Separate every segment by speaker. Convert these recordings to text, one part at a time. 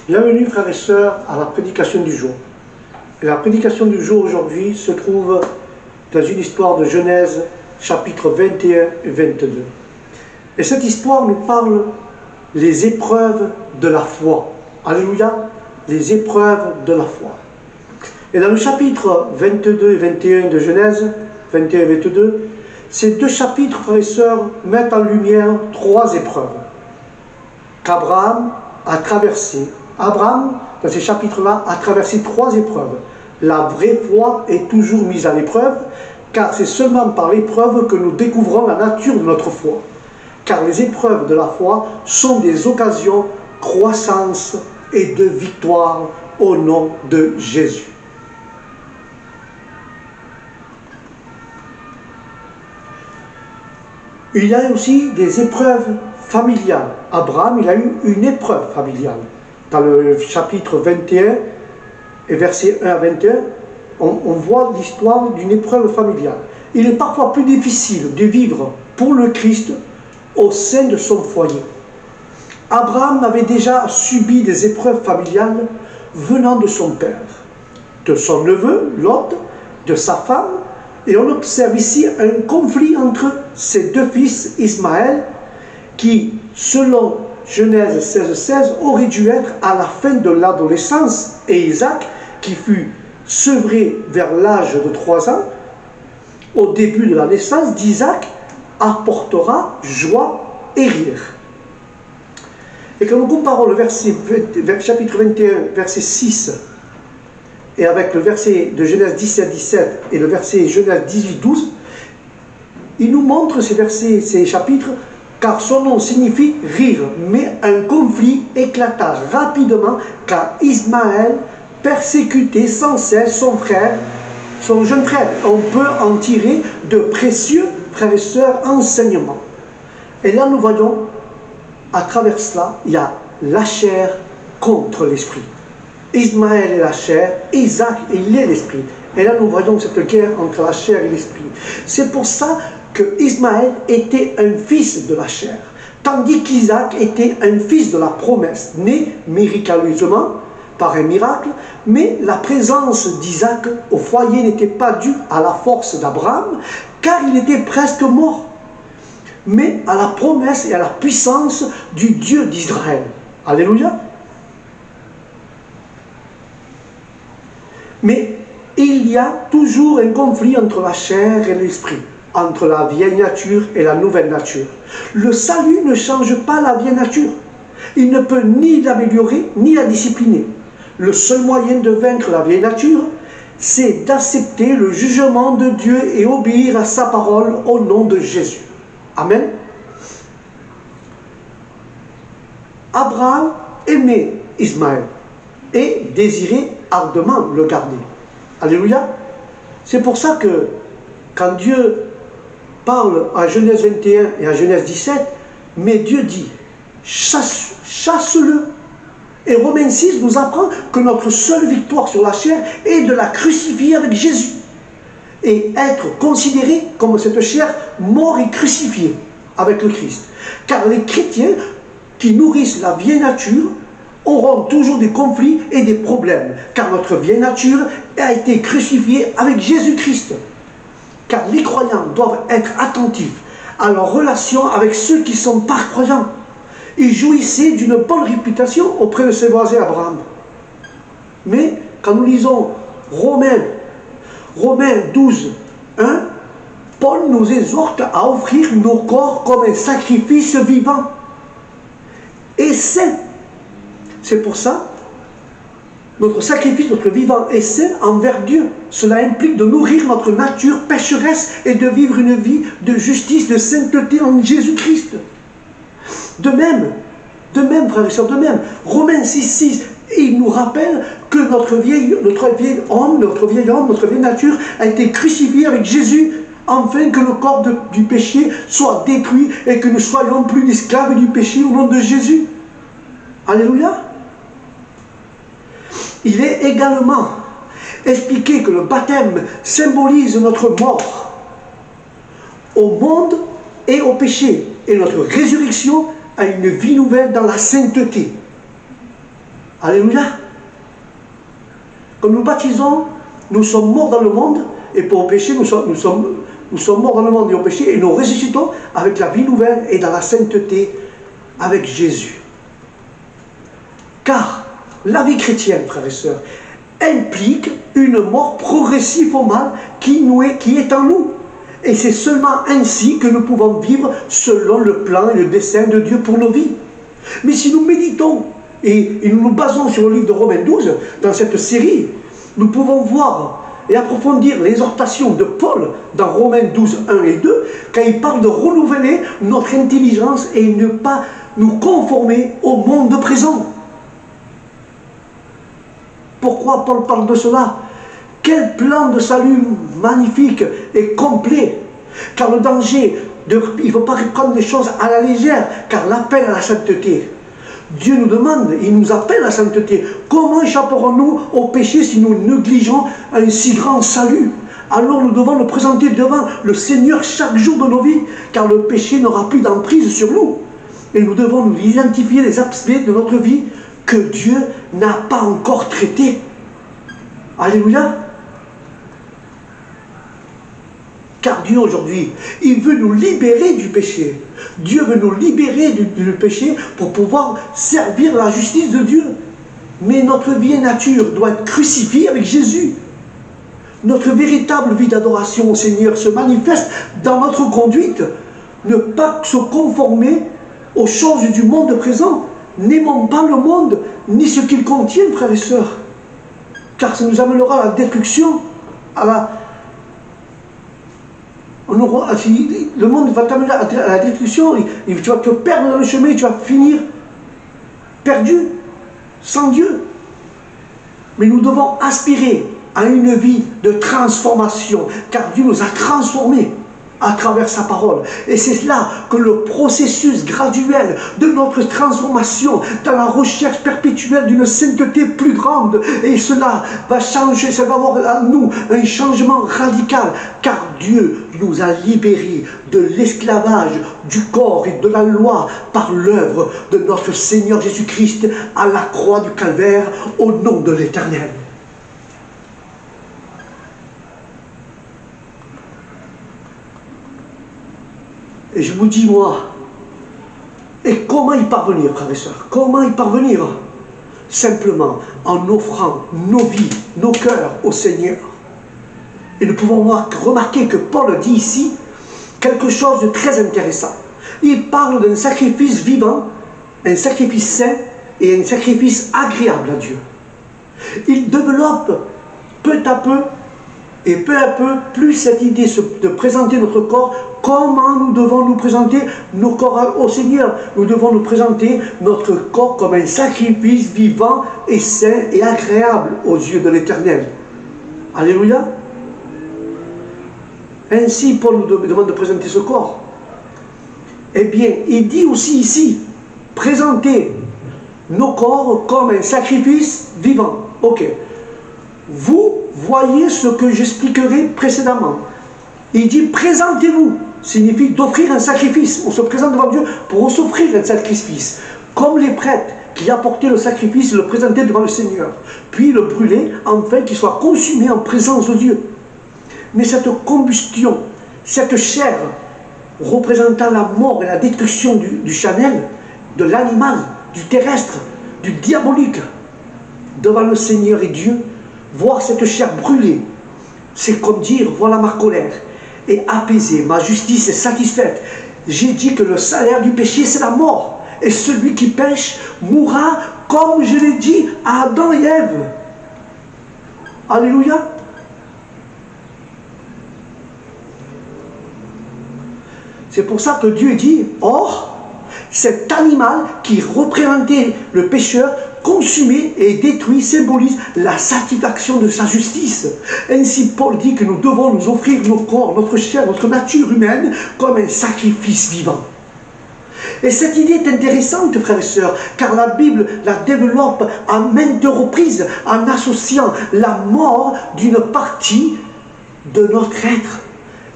Speaker 1: Bienvenue frères et sœurs à la prédication du jour. Et la prédication du jour aujourd'hui se trouve dans une histoire de Genèse chapitre 21 et 22. Et cette histoire nous parle les épreuves de la foi. Alléluia, les épreuves de la foi. Et dans le chapitre 22 et 21 de Genèse, 21 et 22, ces deux chapitres, frères et sœurs, mettent en lumière trois épreuves qu'Abraham a traversées. Abraham, dans ces chapitres-là, a traversé trois épreuves. La vraie foi est toujours mise à l'épreuve, car c'est seulement par l'épreuve que nous découvrons la nature de notre foi. Car les épreuves de la foi sont des occasions de croissance et de victoire au nom de Jésus. Il y a aussi des épreuves familiales. Abraham, il a eu une épreuve familiale. Dans le chapitre 21 et versets 1 à 21, on voit l'histoire d'une épreuve familiale. Il est parfois plus difficile de vivre pour le Christ au sein de son foyer. Abraham avait déjà subi des épreuves familiales venant de son père, de son neveu, Lot, de sa femme, et on observe ici un conflit entre ses deux fils, Ismaël, qui, selon Genèse 16:16, aurait dû être à la fin de l'adolescence, et Isaac, qui fut sevré vers l'âge de 3 ans, au début de la naissance d'Isaac, apportera joie et rire. Et quand nous comparons le chapitre 21, verset 6, et avec le verset de Genèse 17 et le verset Genèse 18-12, il nous montre ces chapitres, car son nom signifie rire, mais un conflit éclata rapidement, car Ismaël persécutait sans cesse son frère, son jeune frère. On peut en tirer de précieux, frères et sœurs, enseignements. Et là nous voyons, à travers cela, il y a la chair contre l'esprit. Ismaël est la chair, Isaac il est l'esprit. Et là nous voyons cette guerre entre la chair et l'esprit. C'est pour ça que Ismaël était un fils de la chair, tandis qu'Isaac était un fils de la promesse, né miraculeusement par un miracle, mais la présence d'Isaac au foyer n'était pas due à la force d'Abraham, car il était presque mort, mais à la promesse et à la puissance du Dieu d'Israël. Alléluia. Mais il y a toujours un conflit entre la chair et l'esprit, entre la vieille nature et la nouvelle nature. Le salut ne change pas la vieille nature. Il ne peut ni l'améliorer, ni la discipliner. Le seul moyen de vaincre la vieille nature, c'est d'accepter le jugement de Dieu et obéir à sa parole au nom de Jésus. Amen. Abraham aimait Ismaël et désirait ardemment le garder. Alléluia. C'est pour ça que quand Dieu parle à Genèse 21 et à Genèse 17, mais Dieu dit, chasse-le. Et Romains 6 nous apprend que notre seule victoire sur la chair est de la crucifier avec Jésus. Et être considéré comme cette chair mort et crucifiée avec le Christ. Car les chrétiens qui nourrissent la vieille nature auront toujours des conflits et des problèmes, car notre vieille nature a été crucifiée avec Jésus-Christ. Car les croyants doivent être attentifs à leur relation avec ceux qui ne sont pas croyants. Ils jouissaient d'une bonne réputation auprès de ses voisins Abraham. Mais quand nous lisons Romains 12, 1, Paul nous exhorte à offrir nos corps comme un sacrifice vivant et saint. C'est pour ça, notre sacrifice, notre vivant est saint envers Dieu. Cela implique de nourrir notre nature pécheresse et de vivre une vie de justice, de sainteté en Jésus-Christ. De même, frères et sœurs, de même, Romains 6, il nous rappelle que notre vieil homme, notre vieille nature a été crucifié avec Jésus, afin que le corps du péché soit détruit et que nous soyons plus esclaves du péché au nom de Jésus. Alléluia. Il est également expliqué que le baptême symbolise notre mort au monde et au péché, et notre résurrection à une vie nouvelle dans la sainteté. Alléluia. Quand nous baptisons, nous sommes morts dans le monde, et pour le péché, nous sommes morts dans le monde et au péché, et nous ressuscitons avec la vie nouvelle et dans la sainteté avec Jésus. Car la vie chrétienne, frères et sœurs, implique une mort progressive au mal qui est en nous. Et c'est seulement ainsi que nous pouvons vivre selon le plan et le dessein de Dieu pour nos vies. Mais si nous méditons et nous nous basons sur le livre de Romains 12, dans cette série, nous pouvons voir et approfondir l'exhortation de Paul dans Romains 12, 1 et 2, quand il parle de renouveler notre intelligence et ne pas nous conformer au monde présent. Pourquoi Paul parle de cela? Quel plan de salut magnifique et complet! Car le danger, il ne faut pas prendre les choses à la légère, car l'appel à la sainteté. Dieu nous demande, il nous appelle à la sainteté. Comment échapperons-nous au péché si nous négligeons un si grand salut? Alors nous devons nous présenter devant le Seigneur chaque jour de nos vies, car le péché n'aura plus d'emprise sur nous. Et nous devons nous identifier les aspects de notre vie que Dieu n'a pas encore traités. Alléluia. Car Dieu aujourd'hui, il veut nous libérer du péché. Dieu veut nous libérer du péché pour pouvoir servir la justice de Dieu. Mais notre vieille nature doit être crucifiée avec Jésus. Notre véritable vie d'adoration au Seigneur se manifeste dans notre conduite. Ne pas se conformer aux choses du monde présent. N'aimons pas le monde, ni ce qu'il contient, frères et sœurs. Car ça nous amènera à la destruction, le monde va t'amener à la destruction, tu vas te perdre dans le chemin, tu vas finir perdu, sans Dieu. Mais nous devons aspirer à une vie de transformation, car Dieu nous a transformés à travers sa parole. Et c'est là que le processus graduel de notre transformation dans la recherche perpétuelle d'une sainteté plus grande, et cela va changer, ça va avoir à nous un changement radical, car Dieu nous a libérés de l'esclavage du corps et de la loi par l'œuvre de notre Seigneur Jésus-Christ à la croix du Calvaire au nom de l'Éternel. Et je vous dis, moi, et comment y parvenir, frères et sœurs? Comment y parvenir? Simplement en offrant nos vies, nos cœurs au Seigneur. Et nous pouvons remarquer que Paul dit ici quelque chose de très intéressant. Il parle d'un sacrifice vivant, un sacrifice saint et un sacrifice agréable à Dieu. Il développe peu à peu plus cette idée de présenter notre corps. Comment nous devons nous présenter nos corps au Seigneur? Nous devons nous présenter notre corps comme un sacrifice vivant et saint et agréable aux yeux de l'Éternel. Alléluia. Ainsi, Paul nous demande de présenter ce corps. Eh bien, il dit aussi ici, présenter nos corps comme un sacrifice vivant. Ok. Vous voyez ce que j'expliquerai précédemment. Il dit présentez-vous, signifie d'offrir un sacrifice. On se présente devant Dieu pour s'offrir un sacrifice. Comme les prêtres qui apportaient le sacrifice, le présentaient devant le Seigneur, puis le brûlaient afin qu'il soit consumé en présence de Dieu. Mais cette combustion, cette chair représentant la mort et la destruction du charnel, de l'animal, du terrestre, du diabolique, devant le Seigneur et Dieu, voir cette chair brûler, c'est comme dire, voilà ma colère est apaisée, ma justice est satisfaite. J'ai dit que le salaire du péché, c'est la mort. Et celui qui pêche mourra, comme je l'ai dit à Adam et Ève. Alléluia. C'est pour ça que Dieu dit, or, cet animal qui représentait le pécheur, consumé et détruit, symbolise la satisfaction de sa justice. Ainsi, Paul dit que nous devons nous offrir nos corps, notre chair, notre nature humaine comme un sacrifice vivant. Et cette idée est intéressante, frères et sœurs, car la Bible la développe à maintes reprises en associant la mort d'une partie de notre être.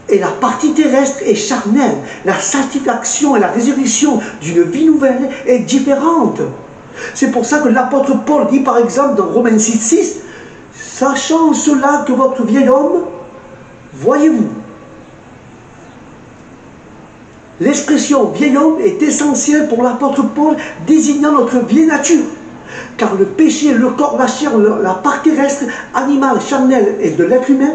Speaker 1: Et la partie terrestre est charnelle. La satisfaction et la résurrection d'une vie nouvelle est différente. C'est pour ça que l'apôtre Paul dit par exemple dans Romains 6,6, sachant cela que votre vieil homme, voyez-vous. L'expression vieil homme est essentielle pour l'apôtre Paul, désignant notre vieille nature. Car le péché, le corps, la chair, la part terrestre, animale, charnelle et de l'être humain,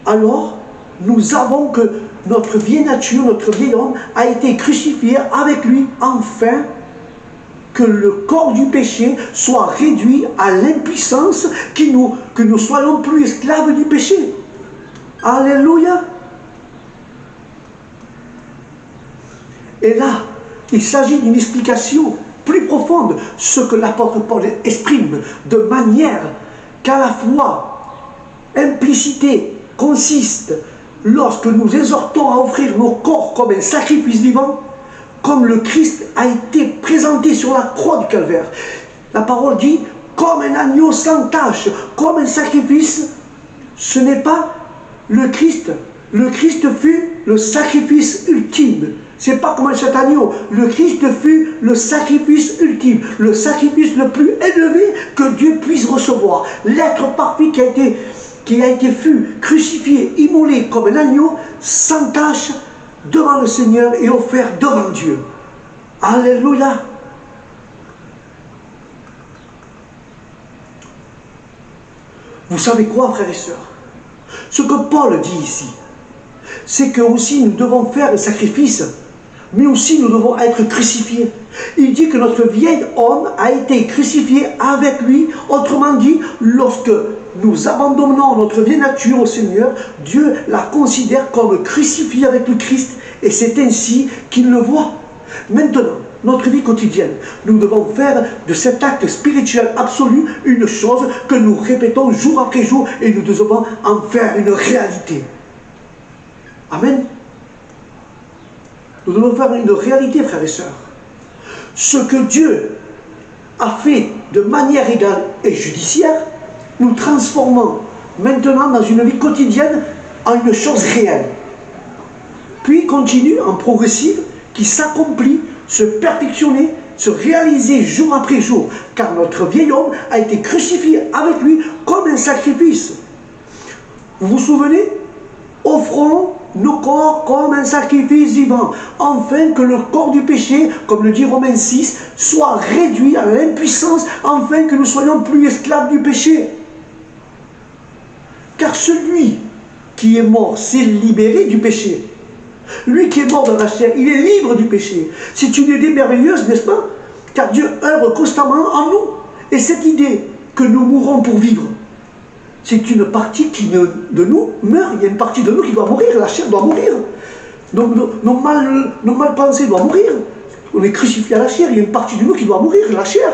Speaker 1: alors nous avons que notre vieille nature, notre vieil homme a été crucifié avec lui, afin que le corps du péché soit réduit à l'impuissance, que nous soyons plus esclaves du péché. Alléluia. Et là, il s'agit d'une explication plus profonde, ce que l'apôtre Paul exprime, de manière qu'à la fois implicité consiste lorsque nous exhortons à offrir nos corps comme un sacrifice vivant, comme le Christ a été présenté sur la croix du Calvaire. La parole dit, comme un agneau sans tache, comme un sacrifice. Ce n'est pas le Christ. Le Christ fut le sacrifice ultime. Ce n'est pas comme un cet agneau. Le Christ fut le sacrifice ultime, le sacrifice le plus élevé que Dieu puisse recevoir. L'être parfait qui a été fut crucifié, immolé comme un agneau, sans tache, devant le Seigneur et offert devant Dieu. Alléluia. Vous savez quoi, frères et sœurs? Ce que Paul dit ici, c'est que aussi nous devons faire un sacrifice, mais aussi nous devons être crucifiés. Il dit que notre vieil homme a été crucifié avec lui. Autrement dit, lorsque nous abandonnons notre vieille nature au Seigneur, Dieu la considère comme crucifiée avec le Christ, et c'est ainsi qu'il le voit. Maintenant, notre vie quotidienne, nous devons faire de cet acte spirituel absolu une chose que nous répétons jour après jour, et nous devons en faire une réalité. Amen. Nous devons faire une réalité, frères et sœurs. Ce que Dieu a fait de manière égale et judiciaire, nous transformons maintenant dans une vie quotidienne en une chose réelle. Puis continue en progressive qui s'accomplit, se perfectionner, se réaliser jour après jour, car notre vieil homme a été crucifié avec lui comme un sacrifice. Vous vous souvenez? Offrons nos corps comme un sacrifice vivant, afin que le corps du péché, comme le dit Romains 6, soit réduit à l'impuissance, afin que nous soyons plus esclaves du péché. Car celui qui est mort s'est libéré du péché. Lui qui est mort dans la chair, il est libre du péché. C'est une idée merveilleuse, n'est-ce pas? Car Dieu œuvre constamment en nous. Et cette idée que nous mourrons pour vivre, c'est une partie de nous meurt. Il y a une partie de nous qui doit mourir. La chair doit mourir. Donc nos mal pensées doivent mourir. On est crucifié à la chair. Il y a une partie de nous qui doit mourir, la chair.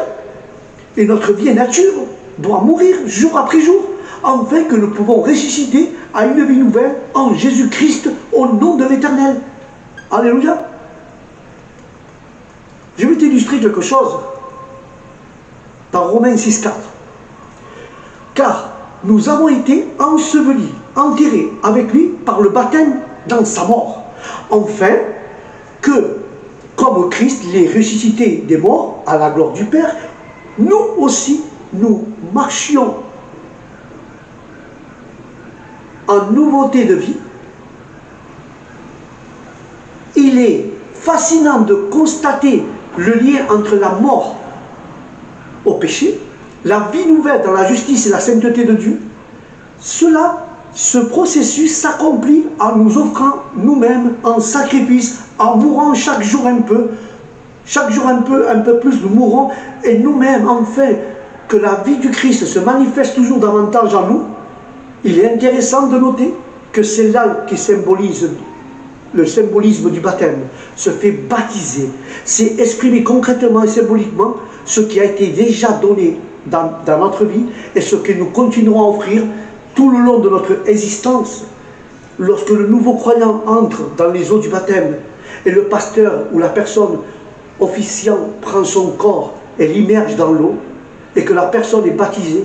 Speaker 1: Et notre vieille nature doit mourir jour après jour, afin que nous pouvons ressusciter à une vie nouvelle en Jésus-Christ, au nom de l'Éternel. Alléluia. Je vais t'illustrer quelque chose dans Romains 6,4. Car nous avons été ensevelis, enterrés avec lui par le baptême dans sa mort, afin que, comme Christ l'est ressuscité des morts à la gloire du Père, nous aussi, nous marchions en nouveauté de vie. Il est fascinant de constater le lien entre la mort au péché, la vie nouvelle dans la justice et la sainteté de Dieu. Ce processus s'accomplit en nous offrant nous-mêmes en sacrifice, en mourant chaque jour un peu un peu plus, nous mourons, et nous-mêmes, enfin, que la vie du Christ se manifeste toujours davantage en nous. Il est intéressant de noter que c'est là qui symbolise le symbolisme du baptême, se fait baptiser. C'est exprimer concrètement et symboliquement ce qui a été déjà donné dans notre vie et ce que nous continuerons à offrir tout le long de notre existence. Lorsque le nouveau croyant entre dans les eaux du baptême et le pasteur ou la personne officiant prend son corps et l'immerge dans l'eau et que la personne est baptisée,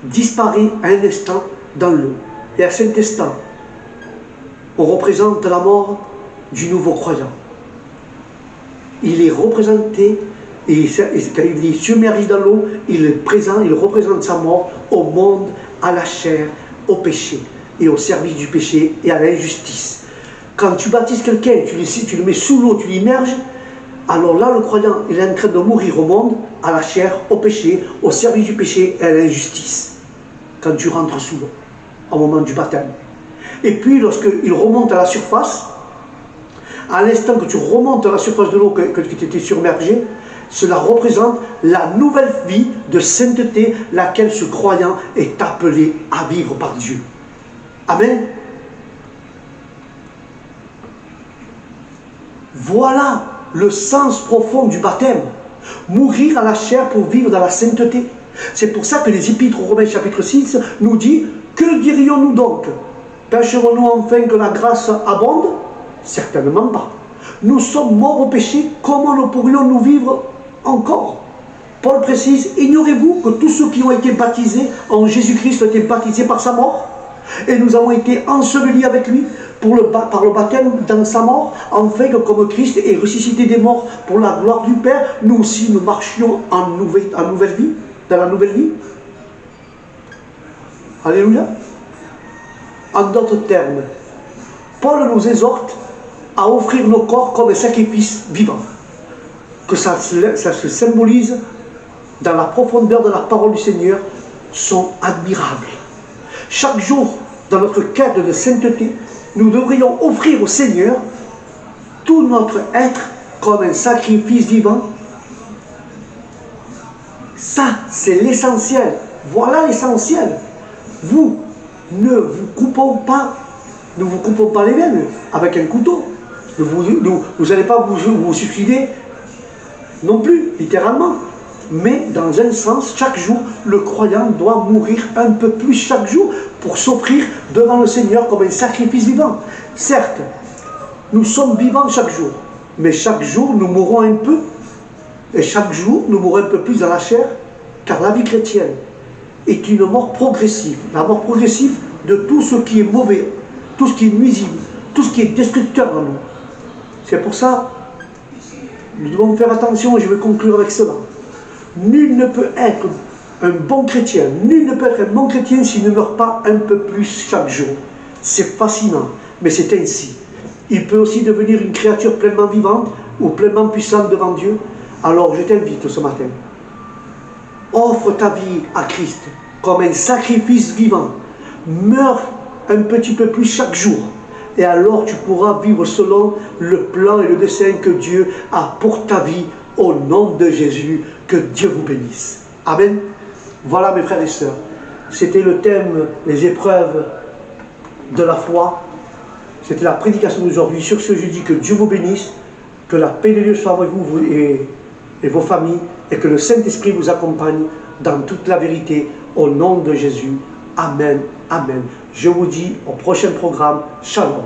Speaker 1: disparaît à un instant dans l'eau. Et à cet instant, on représente la mort du nouveau croyant. Il est représenté Et quand il dit submergé dans l'eau, il représente sa mort au monde, à la chair, au péché, et au service du péché et à l'injustice. Quand tu baptises quelqu'un, tu le mets sous l'eau, tu l'immerges, alors là, le croyant, il est en train de mourir au monde, à la chair, au péché, au service du péché et à l'injustice. Quand tu rentres sous l'eau, au moment du baptême. Et puis, lorsqu'il remonte à la surface, à l'instant que tu remontes à la surface de l'eau, que tu étais submergé, cela représente la nouvelle vie de sainteté, laquelle ce croyant est appelé à vivre par Dieu. Amen. Voilà le sens profond du baptême. Mourir à la chair pour vivre dans la sainteté. C'est pour ça que les Épîtres aux Romains chapitre 6 nous dit, que dirions-nous donc? Pécherons-nous enfin que la grâce abonde? Certainement pas. Nous sommes morts au péché, comment nous pourrions-nous vivre encore? Paul précise, ignorez-vous que tous ceux qui ont été baptisés en Jésus-Christ ont été baptisés par sa mort? Et nous avons été ensevelis avec lui par le baptême dans sa mort, afin que comme Christ est ressuscité des morts pour la gloire du Père, nous aussi nous marchions en nouvelle vie, dans la nouvelle vie. Alléluia. En d'autres termes, Paul nous exhorte à offrir nos corps comme un sacrifice vivant. Que ça se symbolise dans la profondeur de la parole du Seigneur, sont admirables. Chaque jour, dans notre quête de sainteté, nous devrions offrir au Seigneur tout notre être comme un sacrifice vivant. Ça, c'est l'essentiel. Voilà l'essentiel. Vous ne vous coupons pas les veines avec un couteau. Vous n'allez pas vous suicider non plus, littéralement. Mais dans un sens, chaque jour, le croyant doit mourir un peu plus chaque jour pour s'offrir devant le Seigneur comme un sacrifice vivant. Certes, nous sommes vivants chaque jour, mais chaque jour, nous mourrons un peu. Et chaque jour, nous mourrons un peu plus dans la chair, car la vie chrétienne est une mort progressive. La mort progressive de tout ce qui est mauvais, tout ce qui est nuisible, tout ce qui est destructeur dans nous. C'est pour ça, nous devons faire attention, et je vais conclure avec cela. Nul ne peut être un bon chrétien, nul ne peut être un bon chrétien s'il ne meurt pas un peu plus chaque jour. C'est fascinant, mais c'est ainsi. Il peut aussi devenir une créature pleinement vivante ou pleinement puissante devant Dieu. Alors je t'invite ce matin, offre ta vie à Christ comme un sacrifice vivant. Meurs un petit peu plus chaque jour. Et alors tu pourras vivre selon le plan et le dessein que Dieu a pour ta vie. Au nom de Jésus, que Dieu vous bénisse. Amen. Voilà mes frères et sœurs. C'était le thème, les épreuves de la foi. C'était la prédication d'aujourd'hui. Sur ce, je dis que Dieu vous bénisse, que la paix de Dieu soit avec vous et vos familles, et que le Saint-Esprit vous accompagne dans toute la vérité. Au nom de Jésus. Amen. Amen. Je vous dis au prochain programme. Shalom.